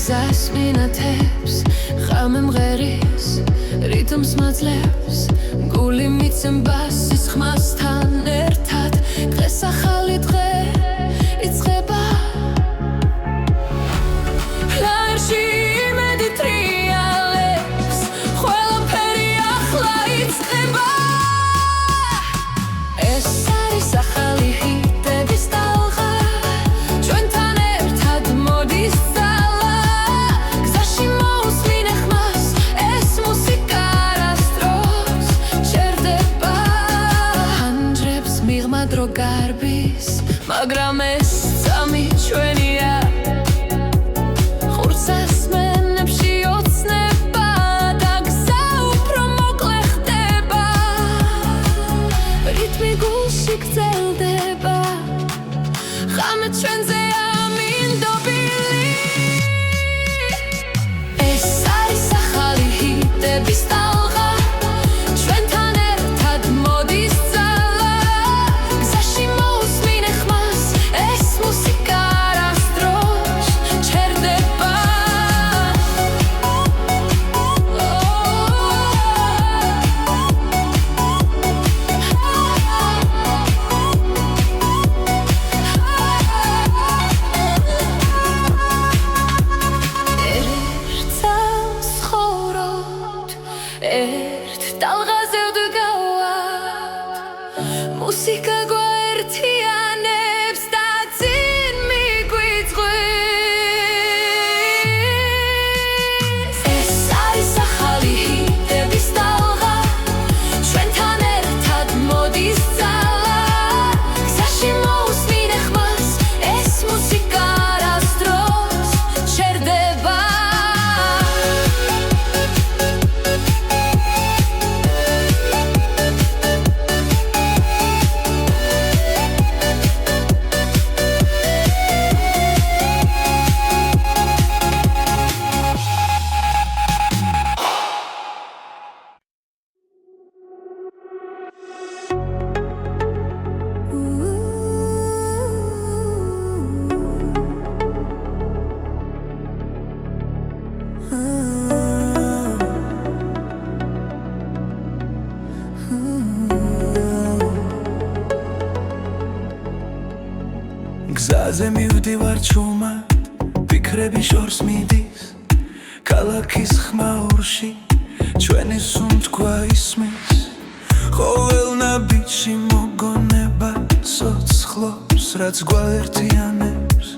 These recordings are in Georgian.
გზას მინათებს ხამე მღერის რიტმს მაძლევს გული მიცემ სისხმასთან ერთად დღეს ახალი დღე იწყება ლაერში იმედი ტრიალებს ყველაფერი ახლა იწყება ეს არის ახალი ჰიტების ტალღა ჩვენთან ერთად მოდის დრო გარბის მაგრამ ეს წამი ჩვენია ხურცას მენებში ოცნება და გზა უფრო მოკლე ხდება რიტმი გულში გრძელდება ხამე ჩვენზე ამინდობილი ეს არის ახალი ჰიტების ტალღა ჩვენთან ერთად მოდის ერთ ტალღაზე ვდგავართ მუსიკა გვაერთიანებს და წინ მიგვიწვევს ეს არის ახალი ჰიტების ტალღა ჩვენთან ერთად მოდის ძალა გზაში მოусმინე ხმას ეს მუსიკა არასდროს ჩერდება გზაზე მივდივარ ჩუმად ფიქრები შორს მიდის ქალაქის ხმაურში ჩვენი სუნთქვა ისმის ყოველ ნაბიჯში მოგონება სოცხლობს რაც გვაერთიანებს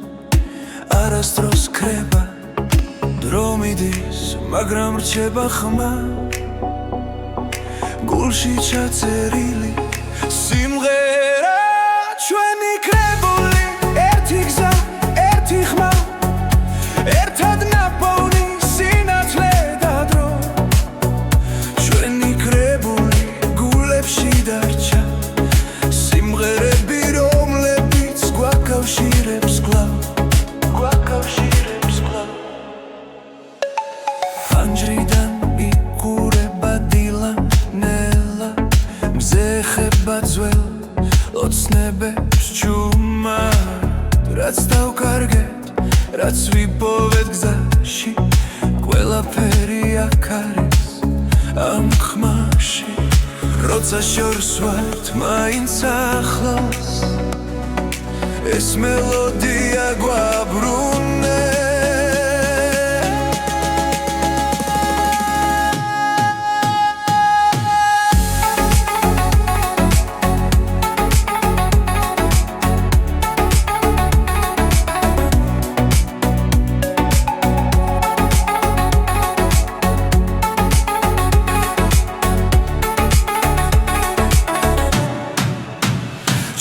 არასდროს ქრება დრო მიდის მაგრამ რჩება ხმა გულში ჩაწერილი სიმღერა ჩვენი კრებული ერთი გზა ერთი ხმა ერთად ნაპოვნი სინათლე და დრო ჩვენი კრებული გულებში დარჩა სიმღერები რომლებიც გვაკავშირებს კვლავ ფანჯრიდან იყურება დილა ნელა მზე ხება ძველ ოცნებებს ჩუმად რაც დავკარგეთ რაც ვიპოვეთ გზაში ყველაფერი აქ არის ამ ხმაში როცა შორს ვართ მაინც ახლოს ეს მელოდია გვაბრუნებს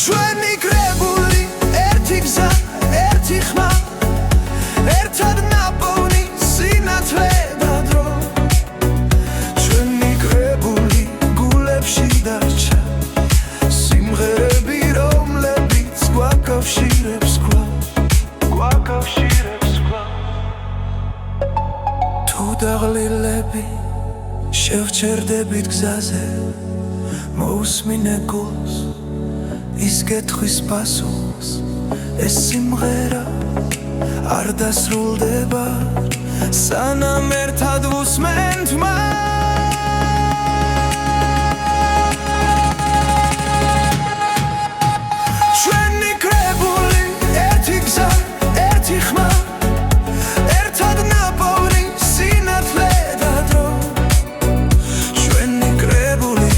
ჩვენი კრებული ერთი გზა დაღლილები შევჩერდებით გზაზე მოусმინე გულს ის გეთხვის პასუხს ეს სიმღერა არ დასრულდება სანამ ერთად ვუსმენთ ჩვენი კრებული ერთი გზა ერთი ხმა ერთად ნაპოვნი სინათლე და დრო ჩვენი კრებული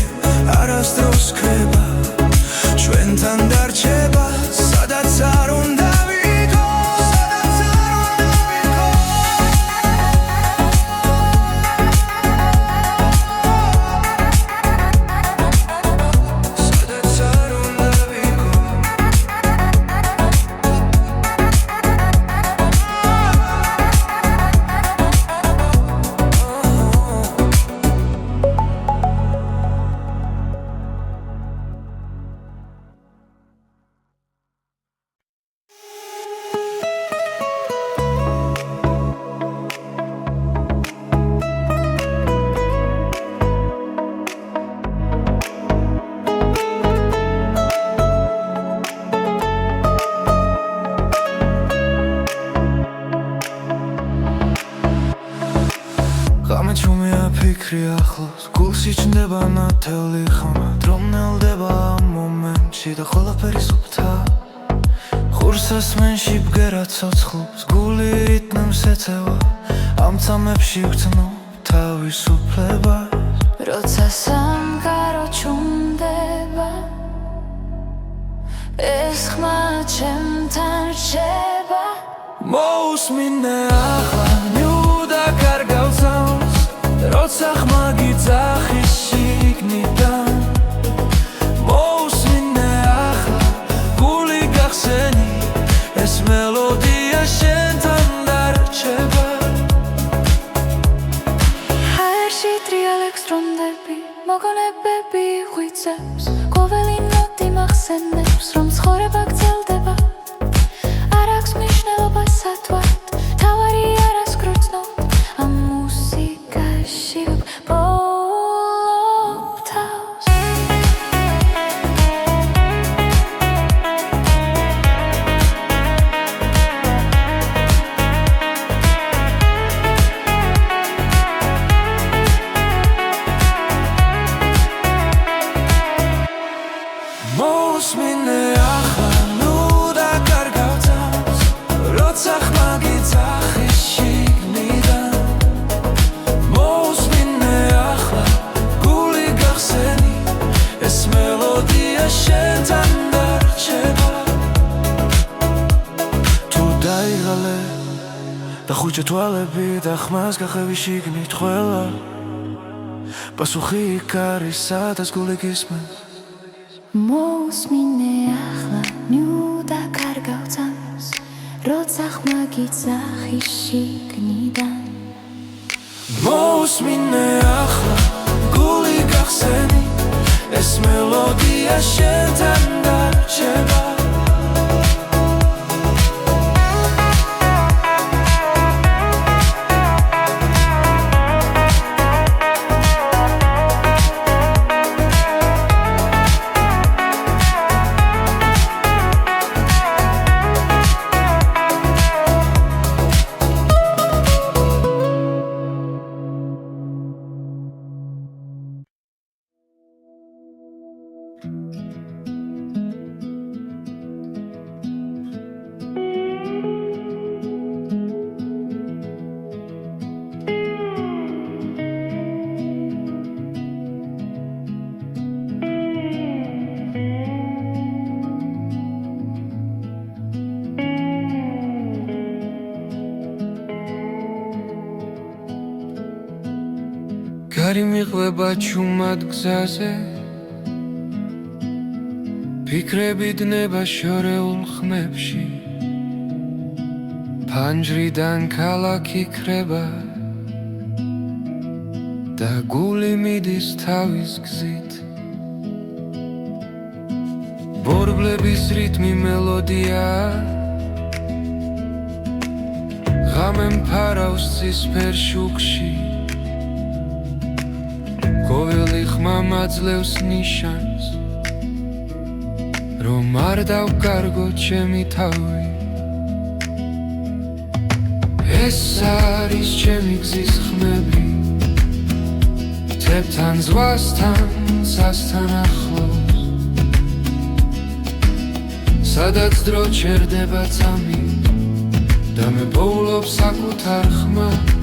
არასდროს ქრება ჩვენთან დარჩება სადაც არ უნდა ვიყო სადაც არ უნდა ვიყო სადაც არ უნდა ვიყო გამეჩუმია ფიქრი ახლოს გულში ჩნდება ნათელი ხმა დრომნელდება ამ მომენტში და ყველაფერი სუფთა ხურსასმენში ბგერა ცოცხლობს გული რიტმს ეწევა ამ წამებში ვგრძნობ თავისუფლებას როცა სამყარო ჩუმდება ეს ხმა ჩემთან რჩება მოусმინე ახლა ნიუდა კარგავცავს როცა ხმა გიძახის შიგნიდან მოусმინე ახლა გული გახსენი ეს მელოდია შენთან დარჩება ჰაერში ტრიალებს დრომდები მოგონებები ღვიძლებს ყოველი ნოტი მახსენებს რომ ცხოვრება გრძელდება არ აქვს მნიშვნელობა სათვალთ თავარი არას გრძნობ ამ მუსიკაში ვბოლობ თავს მოусმინე ახლა ნუდა კარგავცავს როცა ხმა გიძახის შიგნიდან მოусმინე ახლა გული გახსენი ეს მელოდია შენთან დარჩება თუ დაიღალე და ხუჭე თვალები და ხმას გახევი შიგნით ყველა პასუხი იქ არის სადაც გული გისმენს მოусმინე ახლა ნიუდა კარგავცავს როცა ხმა გიძახის შიგნიდან მოусმინე ახლა გული გახსენი ეს მელოდია შენთან დარჩება გარი მიყვება ჩუმად გზაზე ფიქრები დნება შორეულ ხმებში ფანჯრიდან ქალაქი ქრება და გული მიდის თავის გზით ბორბლების რიტმი მელოდია ღამე გამემფარავს ცისფერ შუქში ყოველი ხმა მაძლევს ნიშანს რომ არ დავკარგო ჩემი თავი ეს არის ჩემი გზის ხმები თებთან ზღვასთან სასთან ახლოს სადაც დრო ჩერდება წამი და მე პოულობ საკუთარ ხმას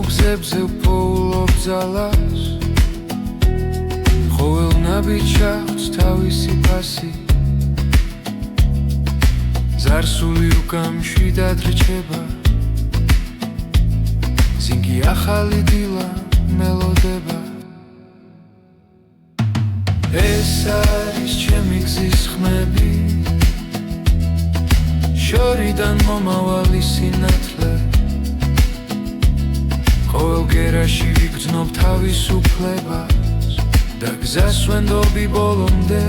გზებზე ვპოულობ ძალას ყოველ ნაბიჯს აქვს თავისი ფასი ზარსული უკამში დადრჩება ზინგი ახალი დილა მელოდება ეს არის ჩემი გზის ხმები შორიდან მომავალი სინათლე ყოველ გერაში ვიგრძნობ თავისუფლებას და გზას ვენდობი ბოლომდე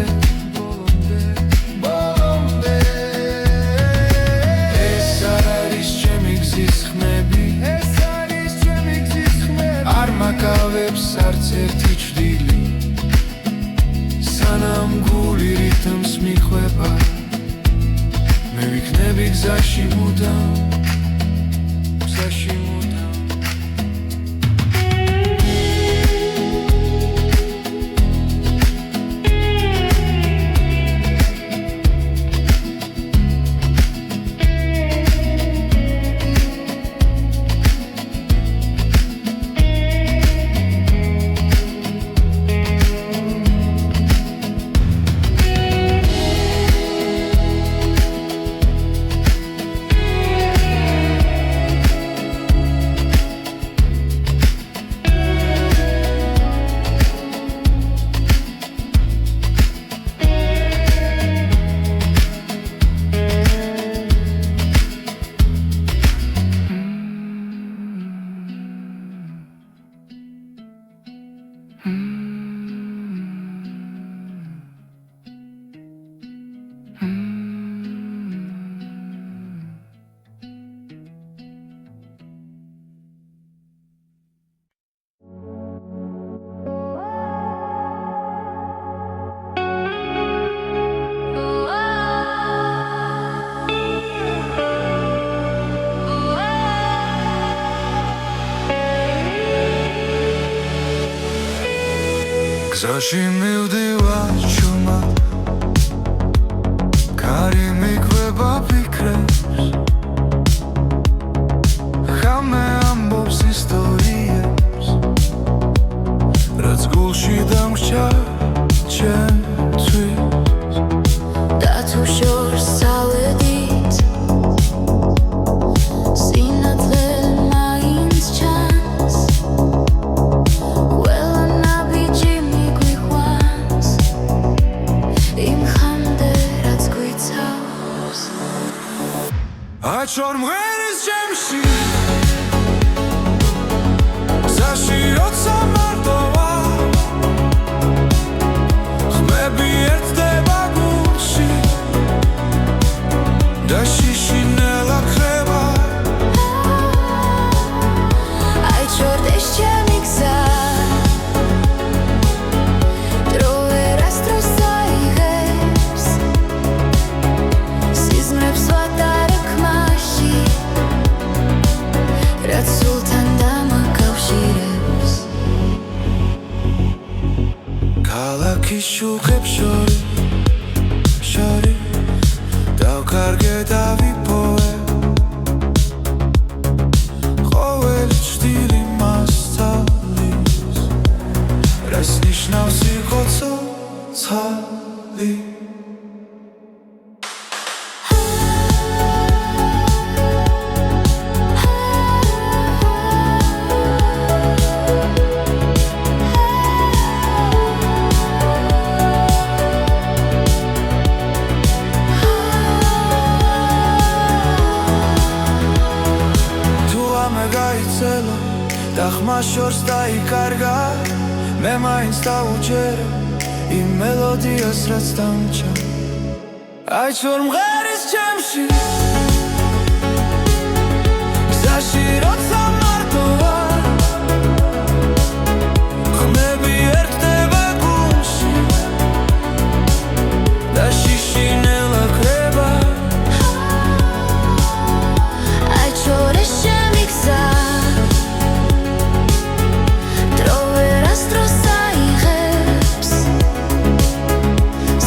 ეს არის ჩემი გზის ხმები არ მაკავებს არც ერთი ჭრილი სანამ გული რითმს მიხვება მე ვიქნები გზაში მუდამ გზაში მივდივარ ჩუმად კარი მიგვება ფიქრებს ხამე ამბობს ისტორიებს რაც გულში დამრჩა ჩემთვის და თუ შორს წავედით სინათლე მაინც ჩანს აჩორ მღერის ჩემში გზაში როცა მარტოა ხმები ერთდება გულში და შიშინელა ხება აჩორ ეს ჩემი გზა დრო ვერასდროს აიღებს სიზმრებს ვატარებ რაც სულთან დამაკავშირებს ქალაქის შუხებს შორი დავკარგე და ვიპოვე ყოველი ჭრილი მასწავლის რას ნიშნავს სიხოცო ცალი დაიკარგა მე მაინც დავუჯერ იმ მელოდიას რაც დამჭა აი ჩორ მღერის ჩემში გზაში როცა მარტო ვარ ხმები ერთდება გულში და შიშინელა ქრება აი ჩორ ეს ჩემი გზა დრო ვერასდროს აიღებს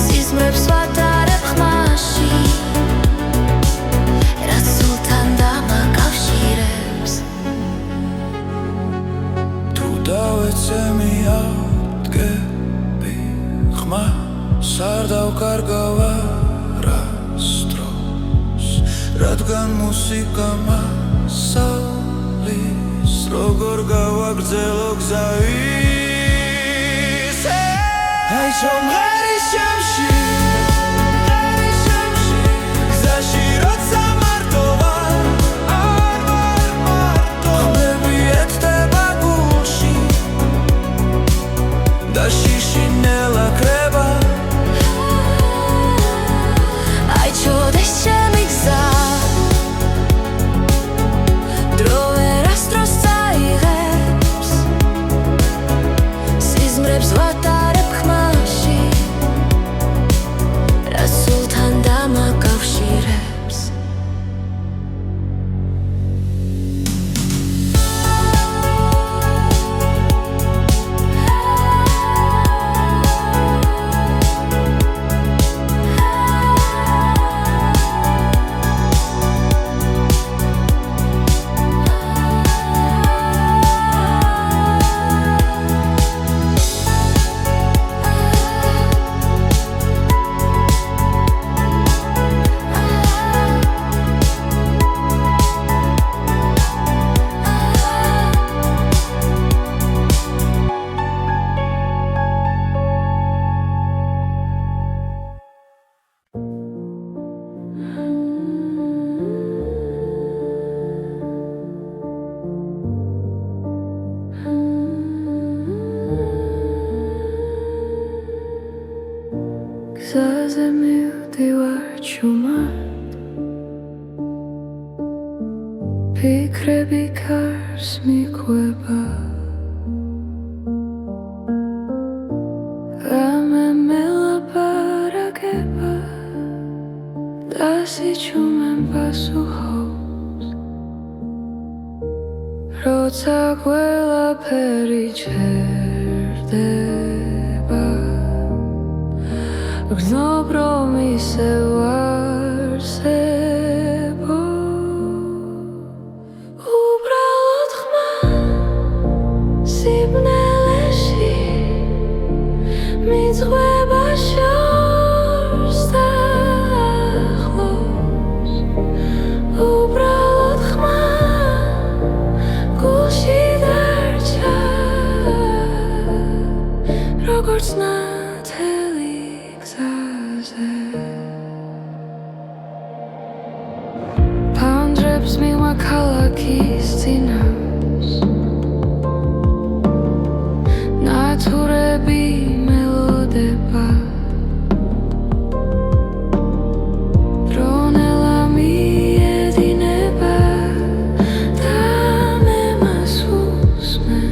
სიზმრებს ვატარებ ხმაში რაც სულთან დამაკავშირებს თუ დავეცე მიადგები ხმას არ დავკარგავ არასდროს რადგან მუსიკა მასალის როგორ გავაგრძელო გზა ისე აი ჩორ მღერის ჩემში გზაში როცა მარტო ვარ არ ვარ მარტო ხმები ერთდება გულში და შიშინელა ქრება აი ჩორ ეს ჩემი გზა დრო ვერასდროს აიღებს სიზმრებს ვატარებ ხმაში რაც სულთან დამაკავშირებს გზაზე მივდივარ ჩუმად ფიქრები კარს მიყვება რამე მელაპარაკება და სიჩუმემ პასუხობს როცა ყველაფერი ჩერდება გრძნობ რომ ისევ არსებო უბრალოდ ხმა სიბნელეში მიძღვება შორს და ახლოს უბრალოდ ხმა გულში დარჩა როგორც ნათელი ფანჯრებს მიღმა ქალაქის წინავს ნათურები მელოდება დრონელა მიედინება და მე მას უსმენ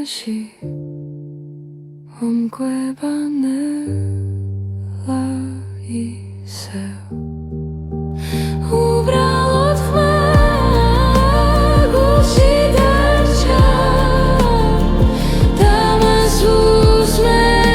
სიყვარულში მომკვება ნელა ისევ უბრალოდ ხმა გულში დარჩა და მას უსმენ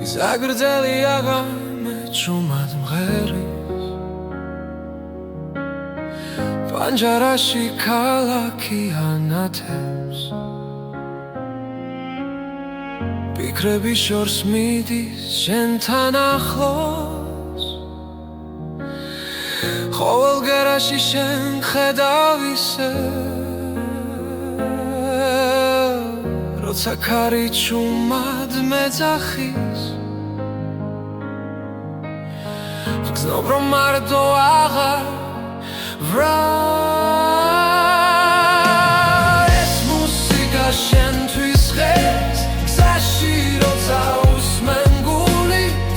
ზაგრძელი აღამე ჭუმად მღერის პანჯარაში ქალაქი ანათებს ფიქრები შორს მიდის შენთან ახლოს ყოველ გერაში შენ ხედავ ისევ როცა ქარი ჭუმად მეძახის გზნობ რომ მარტო აღარ ვრალ ეს მუსიკა შენთვის ხეს გზაში როცა უსმენ გულით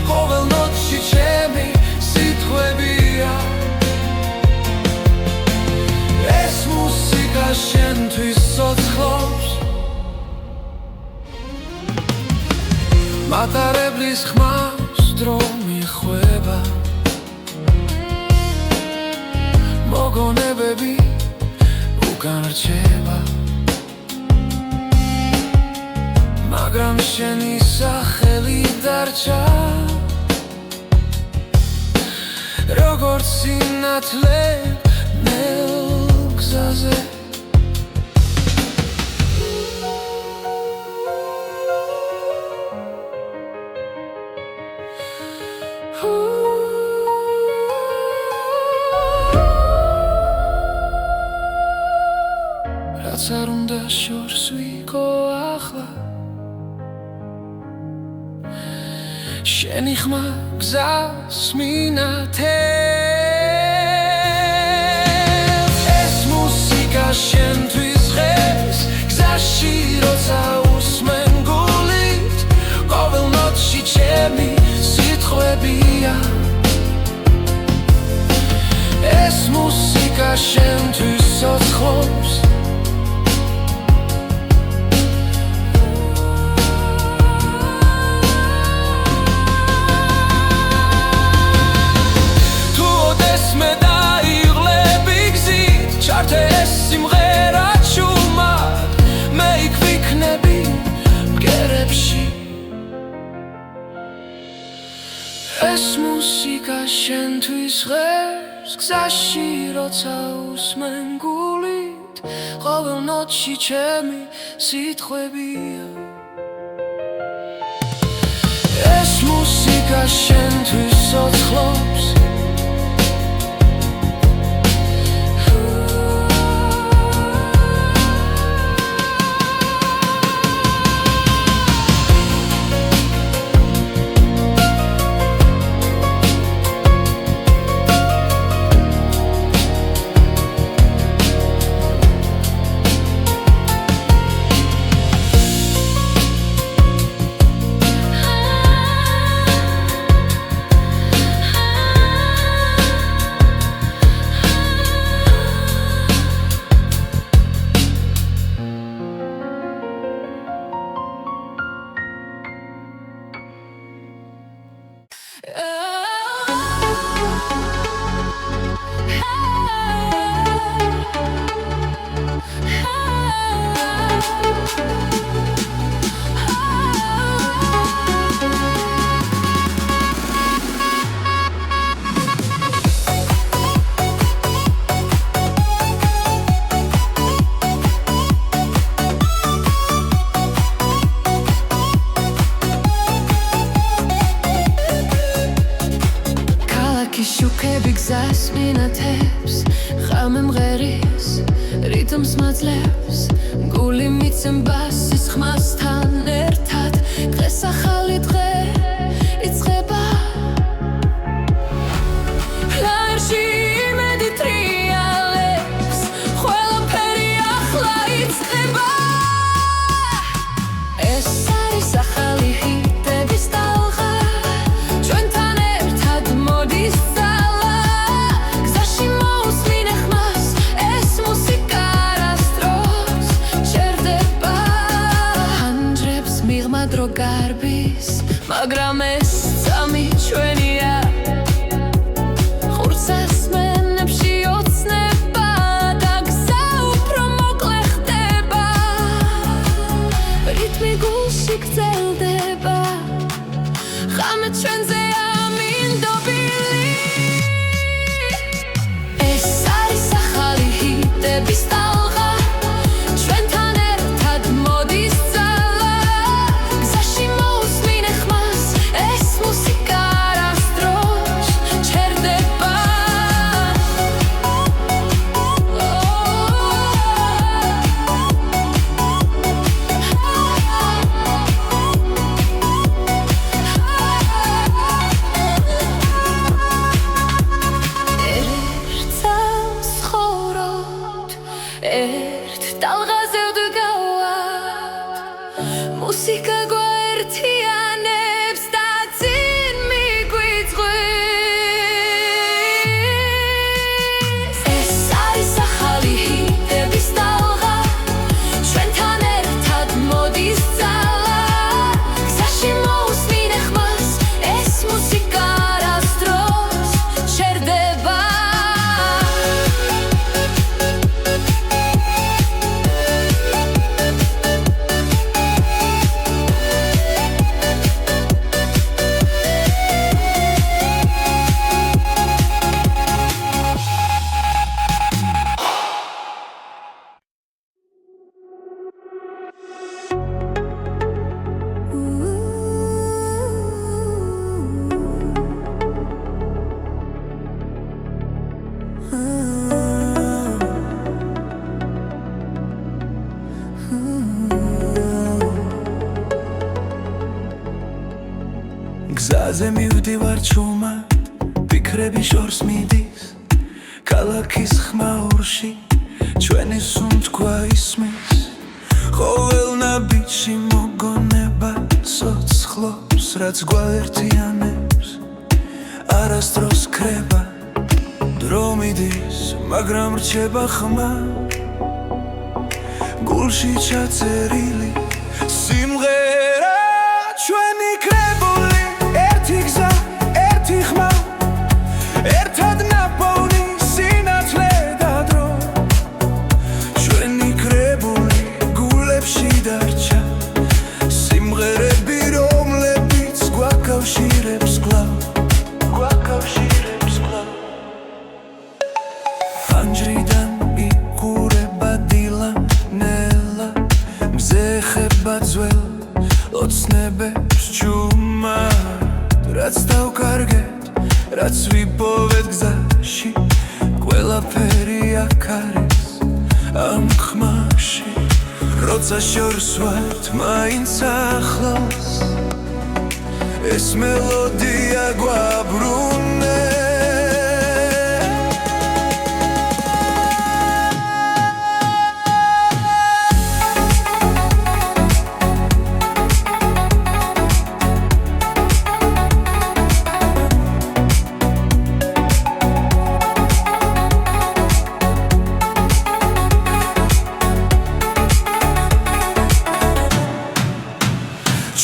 ყოველ ნოტში ჩემი სიტყვებია ეს მუსიკა შენთვის ცოცხლობს მატარებლის ხმას დრო მიხვება მოგონებები უკან რჩება მაგრამ შენი სახელი დარჩა როგორც სინათლე ნელ გზაზე რაც არ უნდა შორს ვიყო ახლა შენი ხმა გზას მინათებს ეს მუსიკა შენთვის ხეს გზაში როცა უსმენ გულით ყოველ ნოტში ჩემი სიტყვებია ეს მუსიკა შენთვის ცოცხლობს ჩართე ეს სიმღერა ჭუმად მე იქ ვიქნები ბგერებში ეს მუსიკა შენთვის ღერს გზაში როცა უსმენ გულით ყოველ ნოტში ჩემი სიტყვებია ეს მუსიკა შენთვის ცოცხლობს წმინათებს ხამე მღერის რიტმს მაძლევს გული მიცემ ბასის ხმასთან ერთად დღეს ახალი დღე იწყება ლაერში იმედი ტრიალებს ყველაფერი ახლა იწყება ეს არის ახალი ჰიტების ტალღა ჩვენთან ერთად მოდის ძალა გზაში მოусმინე ხმას ეს მუსიკა არასდროს ჩერდება ანდრებს მიღმა დრო გარბის მაგრამ ეს წამი ჩვენია ხურცას მენებში ოცნება და გზა უფრო მოკლე ხდება რიტმი გულში გრძელდება ხამე ჩვენზე ამინდობილი ეს არის ახალი ჰიტების ტალღა ჩვენთან ერთად მოდის ძალა გზაში მოусმინე ხმას ეს მუსიკა არასდროს ჩერდება ერთს ხოროთ ერთ ტალღაზე ვდგავართ მუსიკა გვაერთიანებს და წინ მიგვიწვევს ეს არის ახალი ჰიტების ტალღა ჩვენთან ერთად მოდის ძალა გზაში მოусმინე ხმას ეს მუსიკა არასდროს ჩერდება გზაზე მივდივარ ჩუმად ფიქრები შორს მიდის ქალაქის ხმაურში ჩვენი სუნთქვა ისმის ყოველ ნაბიჯში მოგონება სოცხლობს რაც გვაერთიანებს არასდროს ქრება დრო მიდის მაგრამ რჩება ხმა გულში ჩაწერილი სიმღერა ჩვენი კრებული ერთი გზა ერთი ხმა ერთად ნაპოვნი სინათლე და დრო ჩვენი კრებული გულებში დარჩა სიმღერები რომლებიც გვაკავშირებს კვლავ ფანჯრიდან იყურება დილა ნელა მზე ხება ძველ ოცნებებს ჩუმად რაც დავკარგეთ რაც ვიპოვეთ გზაში ყველაფერი აქ არის ამ ხმაში როცა შორს ვართ მაინც ახლოს ეს მელოდია გვაბრუნებს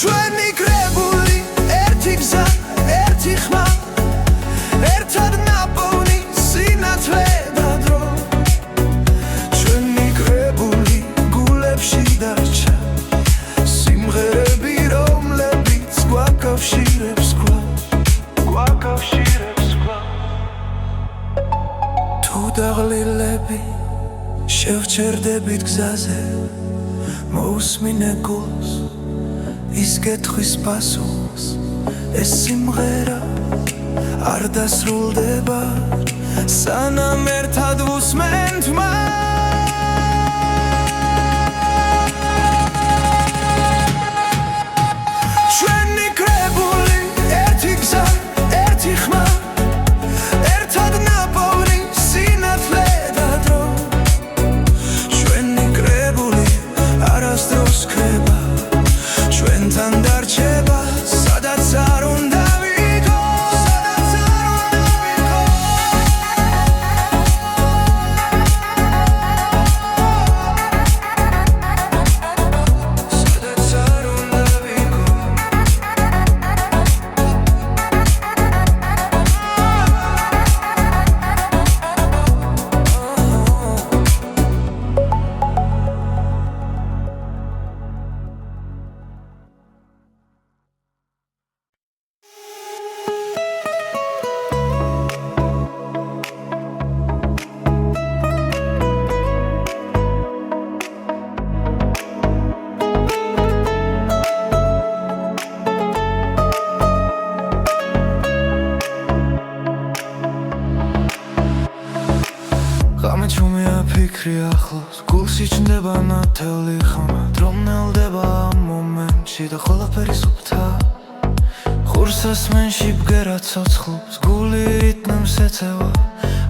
ჩვენი კრებული ერთი გზა ერთი ხმა ერთად ნაპოვნი სინათლე და დრო ჩვენი კრებული გულებში დარჩა სიმღერები რომლებიც გვაკავშირებს კვლავ თუ დაღლილები შევჩერდებით გზაზე მოусმინე გულს ის კითხვის პასუხს ეს სიმღერა არ დასრულდება სანამ ერთად ვუსმენთ ჩვენი კრებული ერთი გზა ერთი ხმა ერთად ნაპოვნი სინათლე და დრო ჩვენი კრებული არასდროს ქრება ჩვენთან დარჩება სადაც არ უნდა ღამე ჩუმია ფიქრი ახლოს გულში ჩნდება ნათელი ხმა დრო ნელდება ამ მომენტში და ყველაფერი სუფთა ხურს ასმენში ბგერა ცოცხლობს გული რიტმს ეწევა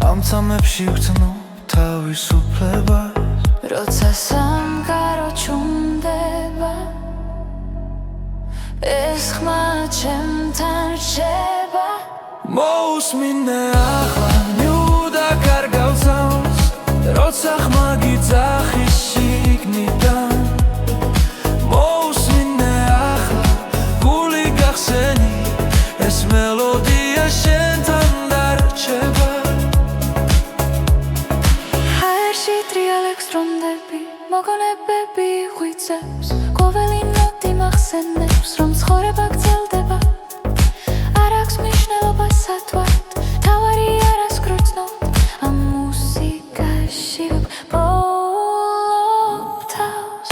ამ წამებში ვგრძნობ თავისუფლებას როცა სამყარო ჩუმდება ეს ხმა ჩემთან რჩება მოусმინე ახლა ნიუდა კარგავს როცა ხმა გიძახის შიგნიდან მოусმინე ახლა გული გახსენი ეს მელოდია შენთან დარჩება ჰაერში ტრიალებს რომდები მოგონებები ღვიძლებს ყოველი ნოტი მახსენებს რომ ცხოვრება გრძელდება არ აქვს მნიშვნელობა სათვალ თავარი არას გრძნობ ამ მუსიკაში ვგბობ თავს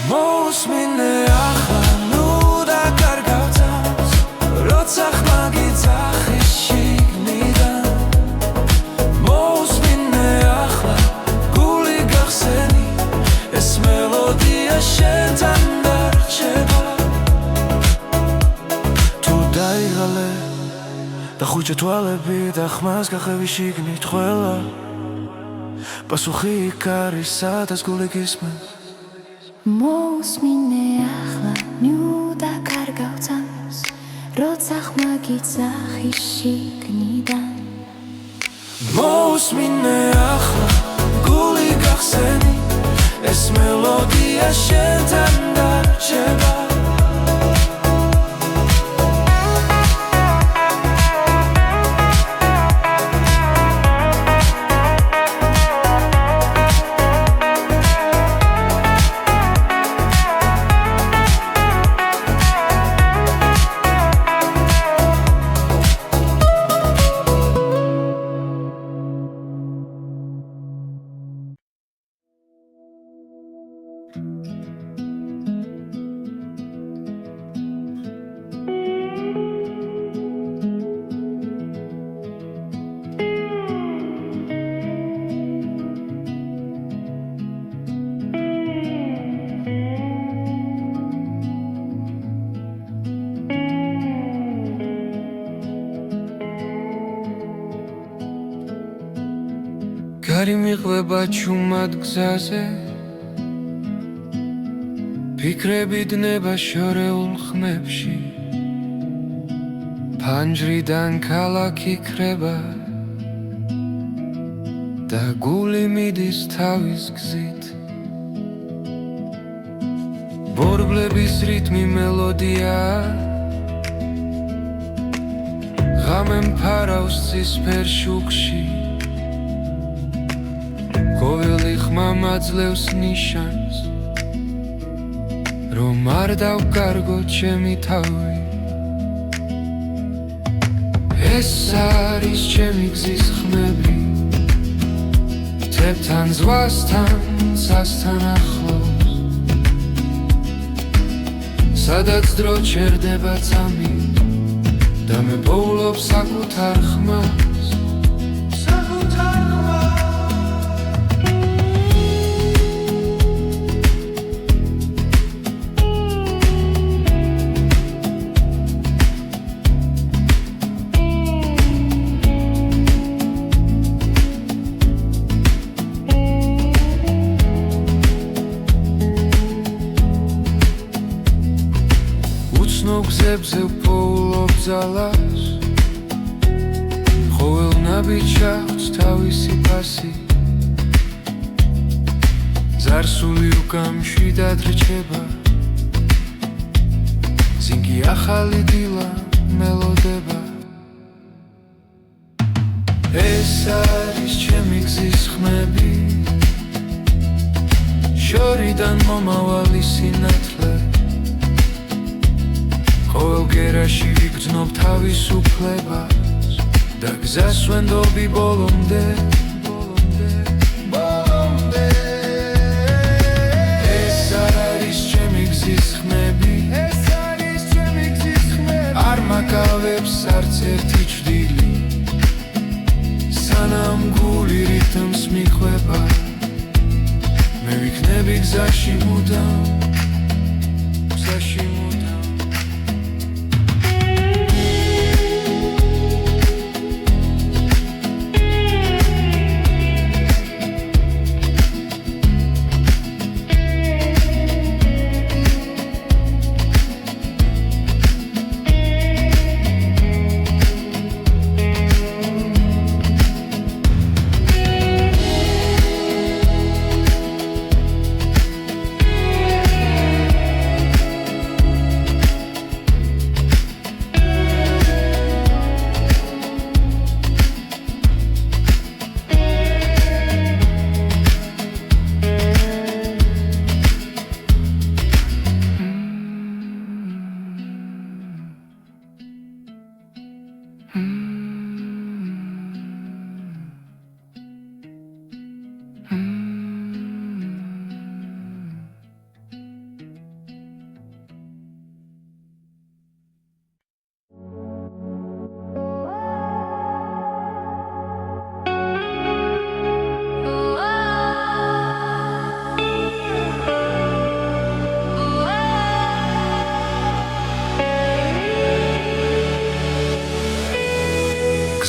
მოусმინე ახლა ნუ დაკარგავს როცა ხმა გიძახის შიგნიდან მოусმინე ახლა გული გახსენი ეს მელოდია შენთან დარჩება თუ დაიღალე და ხუჭე თვალები და ხმას გახევი შიგნით ყველა პასუხი იქ არის სადაც გული გისმენს მოусმინე ახლა ნუ დაკარგავს როცა ხმა გიძახის შიგნიდან მოусმინე ახლა გული გახსენი ეს მელოდია შენთან დარჩება გარი მიყვება ჩუმად გზაზე ფიქრები დნება შორეულ ხმებში ფანჯრიდან ქალაქი ქრება და გული მიდის თავის გზით ბორბლების რიტმი მელოდია ღამე მფარავს ცისფერ შუქში ყოველი ხმა მაძლევს ნიშანს რომ არ დავკარგო ჩემი თავი ეს არის ჩემი გზის ხმები თებთან ზღვასთან სასთან ახლოს სადაც დრო ჩერდება წამი და მე პოულობ საკუთარ ხმას გზებზე ვპოულობ ძალას ყოველ ნაბიჯს აქვს თავისი ფასი ზარსული უკამში დადრჩება ზინგი ახალი დილა მელოდება ეს არის ჩემი გზის ხმები შორიდან მომავალი სინათლე ყოველ გერაში ვიგრძნობ თავისუფლებას და გზას ვენდობი ბოლომდე ეს არის ჩემი გზის ხმები არ მაკავებს არც ერთი ჭრილი სანამ გული რითმს მიხვება მე ვიქნები გზაში მუდამ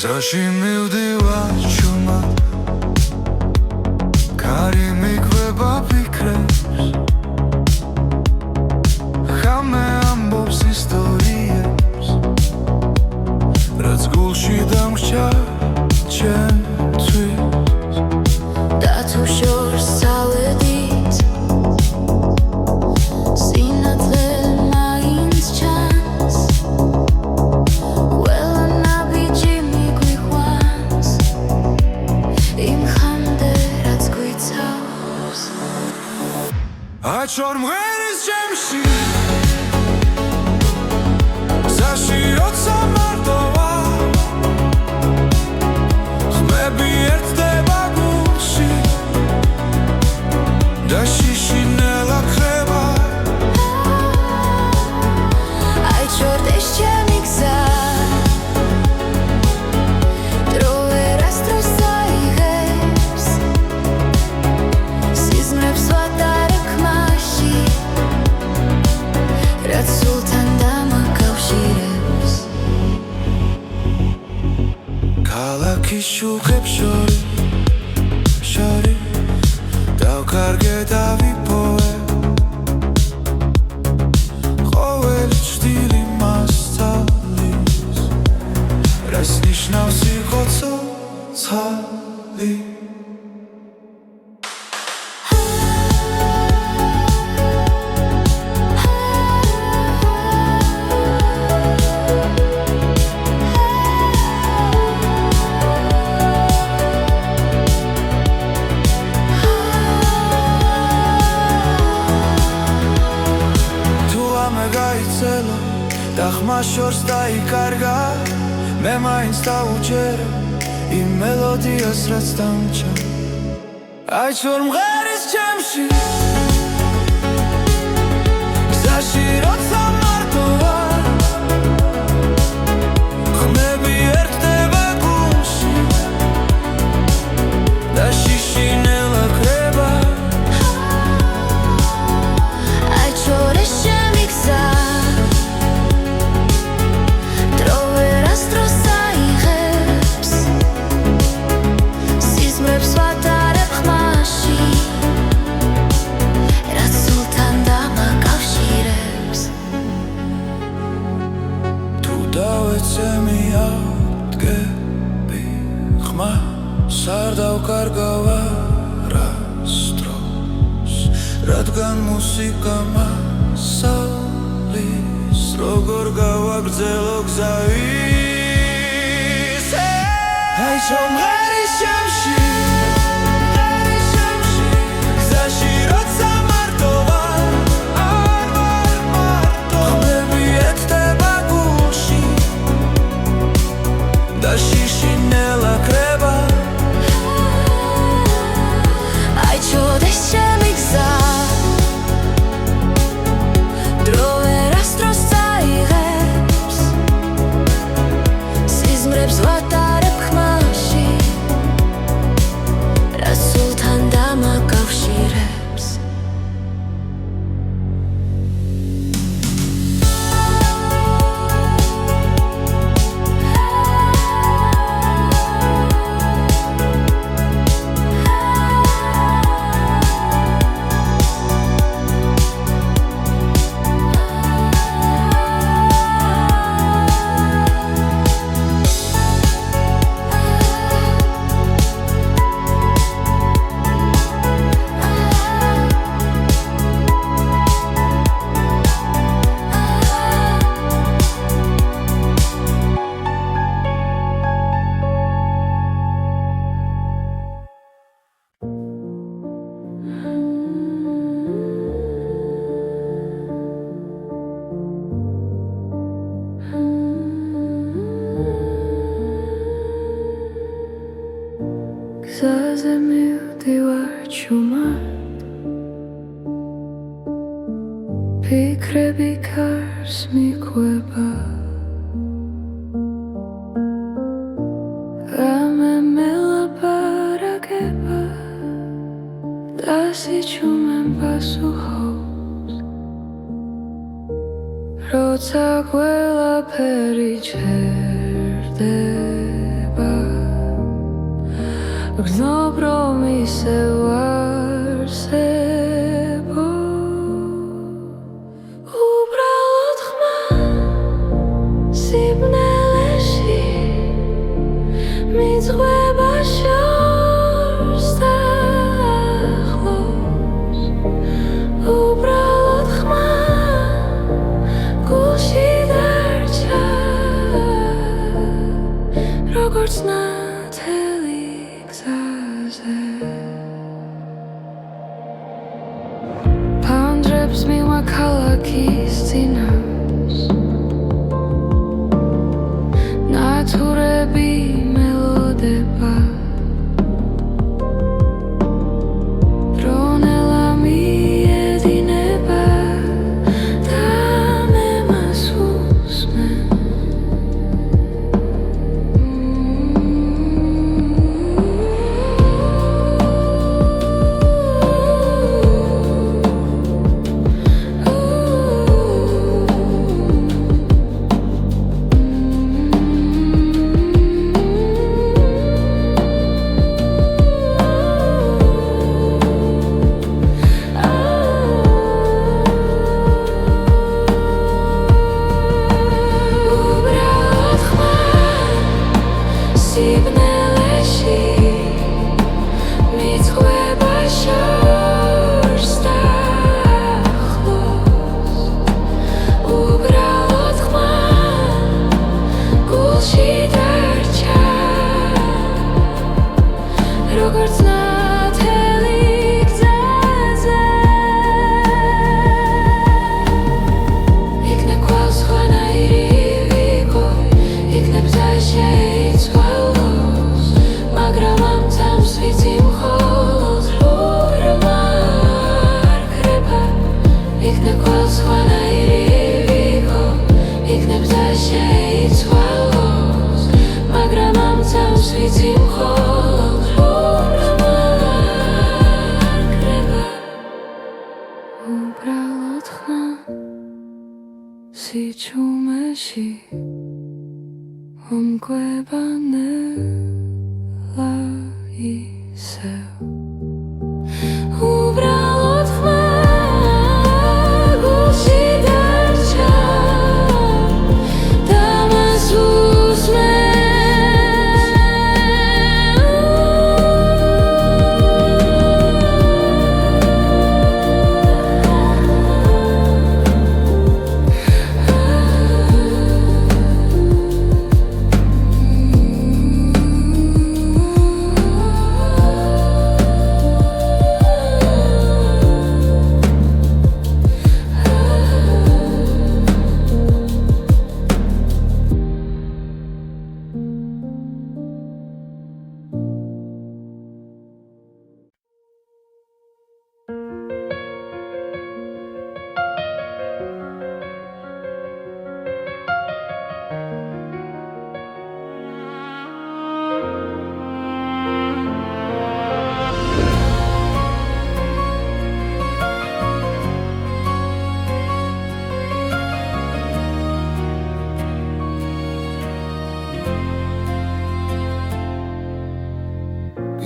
გზაში მივდივარ ჩუმად კარი მიგვება ფიქრებს ხამე ამბობს ისტორიებს რაც გულში დამრჩა ჩემთვის და თუ შორს წავედით სინათლე მაინც ჩანს აჩორ მღერის ჩემში გზაში როცა მარტოა ხმები ერთდება გულში და შიშინელა ხება აჩორ ეს ჩემი გზა დრო ვერასდროს წაიღებს სიზმრებს ვატარებ რაც სულთან დამაკავშირებს ქალაქის შუქებს შორი დავკარგე და ვიპოვე ყოველი ჭრილი მასწავლის რას ნიშნავს იყო ცოცხალი და ხმა შორს დაიკარგა მე მაინც დავუჯერე იმ მელოდიას რაც დამჭა აი ჩორ მღერის ჩემში გზაში როცა მარტო ვარ ხმები ერთდება გულში და შიშინელა ქრება აი ჩორე შემი გზა დრო ვერასდროს აიღებს სიზმრებს ვატარებ ხმაში რაც სულთან დამაკავშირებს თუ დავეცემი აღდგები ხმას არ დავკარგავ არასდროს რადგან მუსიკა მასალის როგორ გავაგრძელო გზა ისე აი ჩომღერის ჩემში გზაში როცა მარტო ვარ არ ვარ მარტო ხმები ერთდება გულში და შიშინელა ქრება აი ჩორე შემი გზა დრო ვერასდროს აიღებს სიზმრებს ვატარებ ხმაში რაც სულთან დამაკავშირებს გზაზე მივდივარ ჩუმად ფიქრები კარს მიყვება რამე მელაპარაკება და სიჩუმემ პასუხობს როცა ყველაფერი ჩერდება გრძნობ რომ ისე ვარსებო უბრალოდ ხმა სიბნელეში მიძღვება შორს და ახლოს უბრალოდ ხმა გულში დარჩა როგორც ნათელი ფანჯრებს მივა ქალაქის წინავს ნათურები მელოდება დრონელა მიედინება და მე მას უსმენ იქნებ ყველს ყველაირი ვიყო, იქნებ და შეიცვალოს, მაგრამ ამ წამს ვიცი მხოლოდ ურამარკრება. უბრალოდ ხან სიჩუმეში მომკვება ნელა ისევ. უბრალოდ ხან გულში დარჩა და მას უსმენ.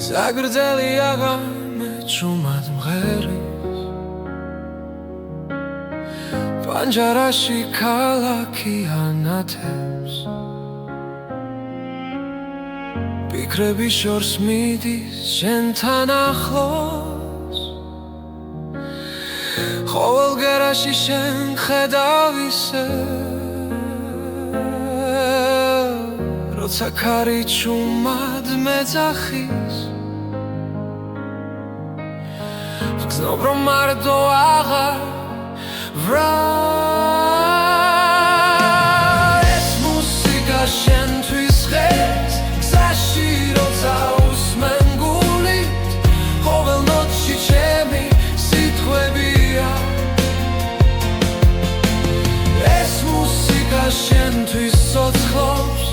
გზაგრძელი აღამე ჭუმად მღერის, პანჯარაში ქალაქი ანათებს, ფიქრები შორს მიდის შენთან ახლოს, ყოველ გერაში შენ ხედავ ისევ, როცა ქარი ჭუმად მეძახის, გზნობ რომ მარტო აღარ ვრალ. ეს მუსიკა შენთვის ღერს გზაში როცა უსმენ გულით, ყოველ ნოტში ჩემი სიტყვებია. ეს მუსიკა შენთვის ცოცხლობს,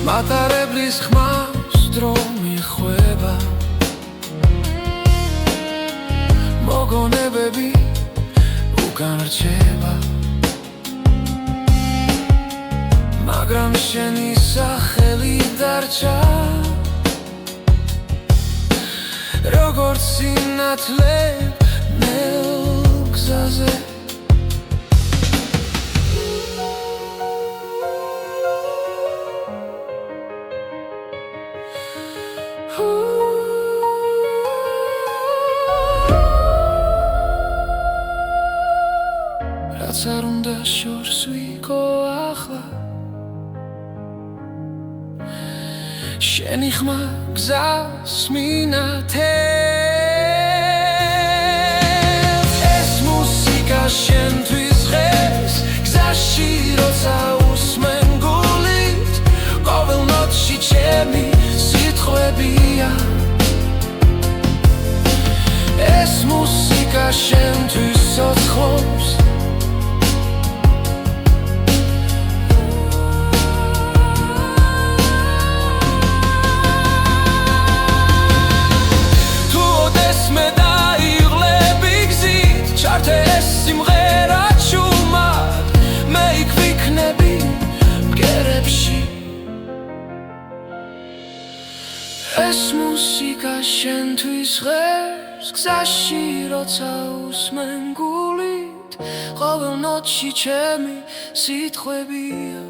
მატარებლის ხმავს დრო მიხვება, მოგონებები უკან რჩება, მაგრამ შენი სახელი დარჩა, როგორც სინათლე ნელ გზაზე. რაც არ უნდა შორს ვიყო ახლა, შენი ხმა გზას მინათებს. ეს მუსიკა შენთვის ღერს გზაში როცა უსმენ გულით, ყოველ ნოტში ჩემი სიტყვებია. ეს მუსიკა შენთვის ცოცხლობს, მე დაიღლები გზით, ჩართე ეს სიმღერა ჭუმად, მე იქ ვიქნები ბგერებში. ეს მუსიკა შენთვის ღერს გზაში როცა უსმენ გულით, ყოველ ნოტში ჩემი სიტყვებია.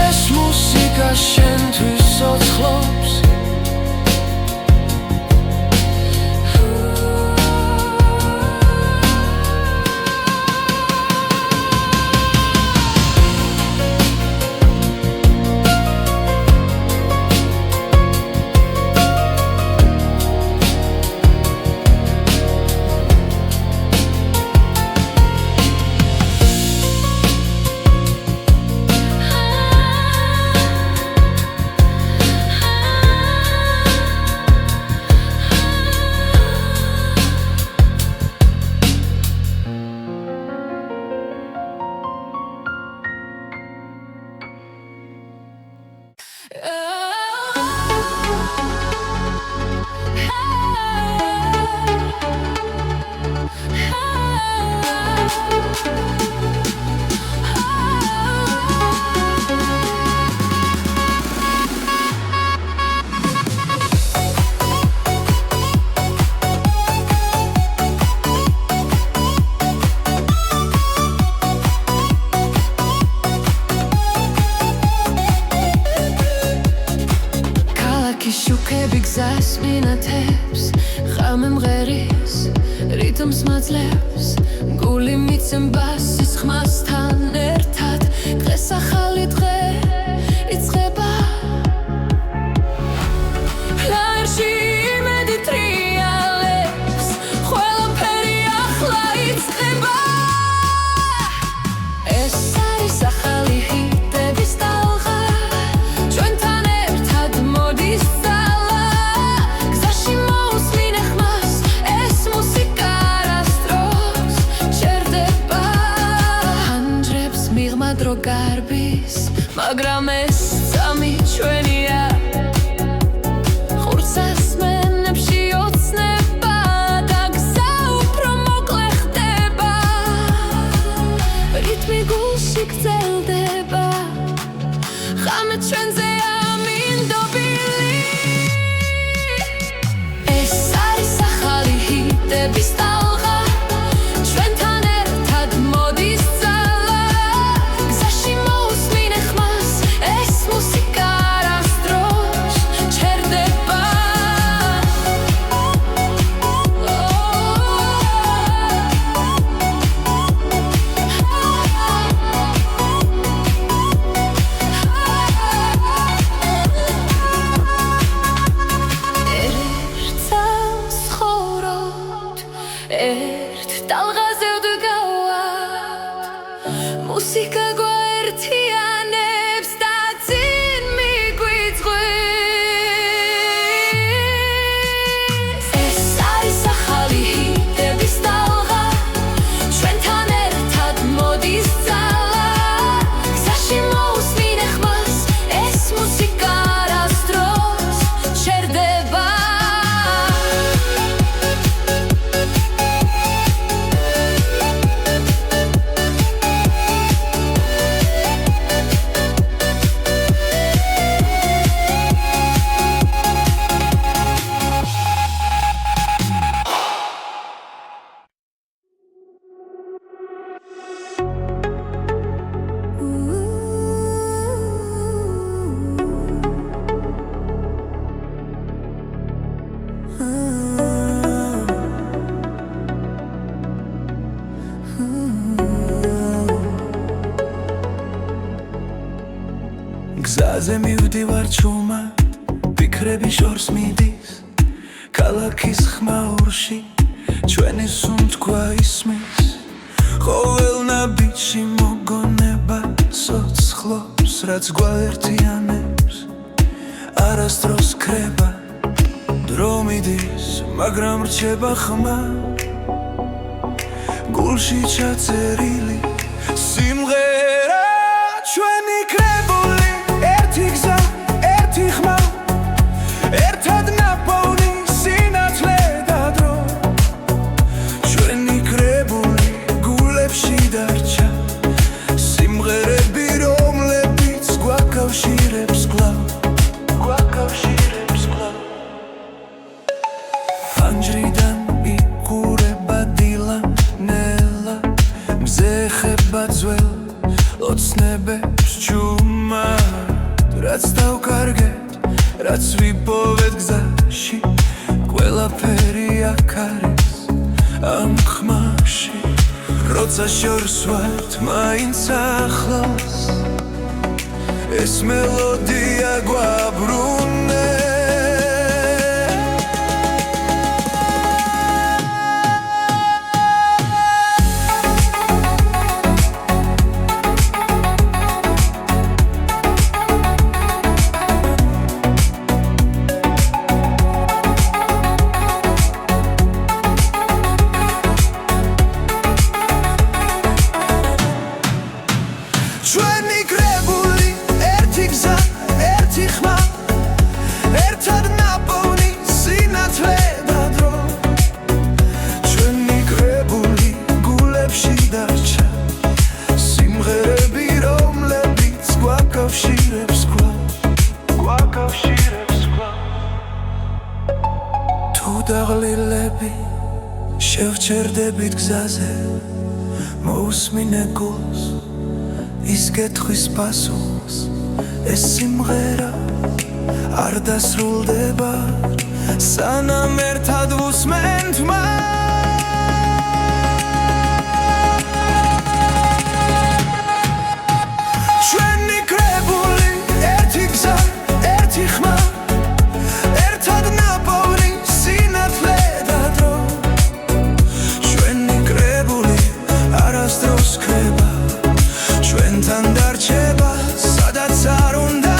ეს მუსიკა შენთვის ცოცხლობს, შუქები გზას მინათებს ხამე მღერის რიტმს მაძლევს გული მიცემ ბასის ხმასთან ერთად დღეს ახალი დღე იწყება ფლაერში იმედი ტრიალებს ყველაფერი ახლა იწყება ეს არის ახალი ჰიტების ტალღა ჩვენთან ერთად მოდის ძალა გზაში მოусმინე ხმას ეს მუსიკა არასდროს ჩერდება ანდრებს მიღმა დრო გარბის მაგრამ ეს წამი ჩვენია ხურცას მენებში ოცნება და გზა უფრო მოკლე ხდება რიტმი გულში გრძელდება ხამე ჩვენზე ამინდობილი ეს არის ახალი ჰიტების ტალღა ჩვენთან ერთად მოდის ძალა გზაში მოусმინე ხმას ეს მუსიკა არასდროს ჩერდება ერთს ხოვრობთ ერთ ტალღაზე ვდგავართ მუსიკა გვაერთიანებს და წინ მიგვიწვევს ეს არის ახალი ჰიტების ტალღა ჩვენთან ერთად მოდის ძალა გზაში მოусმინე ხმას ეს მუსიკა არასდროს ჩერდება გზაზე მივდივარ ჩუმად ფიქრები შორს მიდის ქალაქის ხმაურში ჩვენი სუნთქვა ისმის ყოველ ნაბიჯში მოგონება სოცხლობს რაც გვაერთიანებს არასდროს ქრება დრო მიდის მაგრამ რჩება ხმა გულში ჩაწერილი სიმღერა ჩვენი კრებული ერთი გზა ერთი ხმა ერთად ნაპოვნი სინათლე და დრო ჩვენი კრებული გულებში დარჩა სიმღერები რომლებიც გვაკავშირებს კვლავ ფანჯრიდან იყურება დილა ნელა მზე ხება ძველ ოცნებებს ჩუმად რაც დავკარგეთ რაც ვიპოვეთ გზაში ყველაფერი აქ არის ამ ხმაში როცა შორს ვართ მაინც ახლოს ეს მელოდია გვაბრუნებს ჩვენი კრებული ერთი გზა ერთი ხმა ერთად ნაპოვნი სინათლე და დრო ჩვენი კრებული გულებში დარჩა სიმღერები რომლებიც გვაკავშირებს კვლავ თუ დაღლილები შევჩერდებით გზაზე მოусმინე გულს ის გეთხვის პასუხს ეს სიმღერა არ დასრულდება სანამ ერთად ვუსმენთ ჩვენი კრებული ერთი გზა ერთი ხმა ერთად ნაპოვნი სინათლე და დრო ჩვენი კრებული არასდროს ქრება ჩვენთან დარჩება სადაც არ უნდა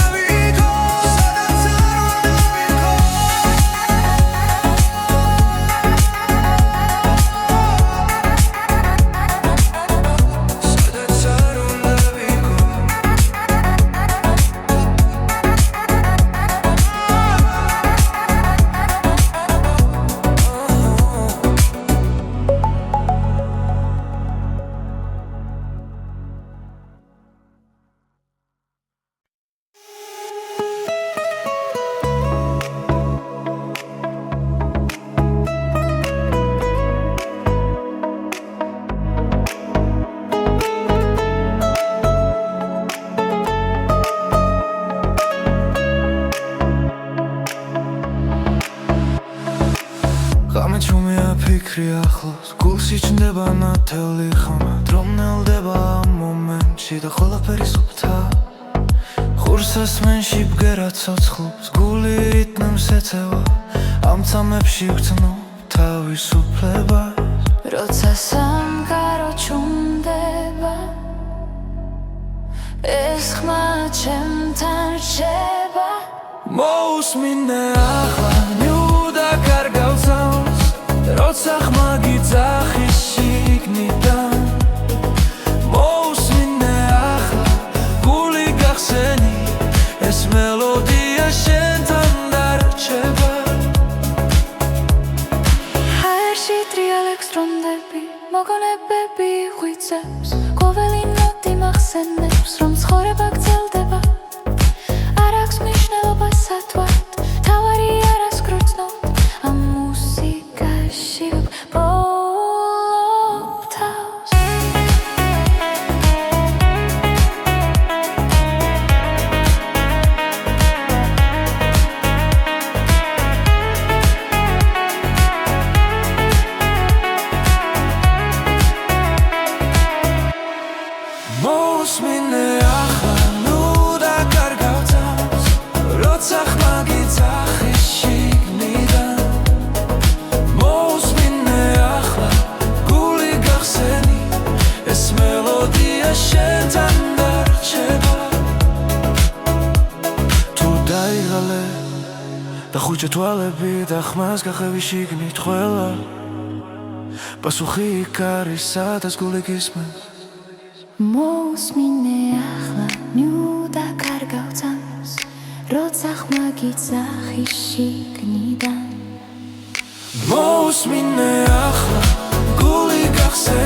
ღამე ჩუმია ფიქრი ახლოს გულში ჩნდება ნათელი ხმა დრომნელდება ამ მომენტში და ყველაფერი სუფთა ხურსასმენში ბგერა ცოცხლობს გული რიტმს ეწევა ამ წამებში ვგრძნობ თავისუფლებას როცა სამყარო ჩუმდება ეს ხმა ჩემთან რჩება მოусმინე ახლა ნიუდა კარგავსავს როცა ხმა გიძახის შიგნიდან მოусმინე ახლა გული გახსენი ეს მელოდია შენთან დარჩება ჰაერში ტრიალებს დრონდები მოგონებები ღვიძლებს ყოველი ნოტი მახსენებს რომ ცხოვრება გრძელდება არ აქვს მნიშვნელობა სათვალთ თავარი არას გრძნობ ამ მუსიკაში ვბოლობ თავს მოусმინე ახლა ნუ დაკარგავთავს როცა ხმა გიძახის შიგნიდან მოусმინე ახლა გული გახსენი ეს მელოდია შენთან დარჩება თუ დაიღალე და ხუჭე თვალები და ხმას გახევი შიგნით ყველა პასუხი იქ არის სადაც გული გისმენს მოусმინე ახლა ნიუდა კარგავთავს როცა ხმა გიძახის შიგნიდან მოусმინე ახლა გული გახსენი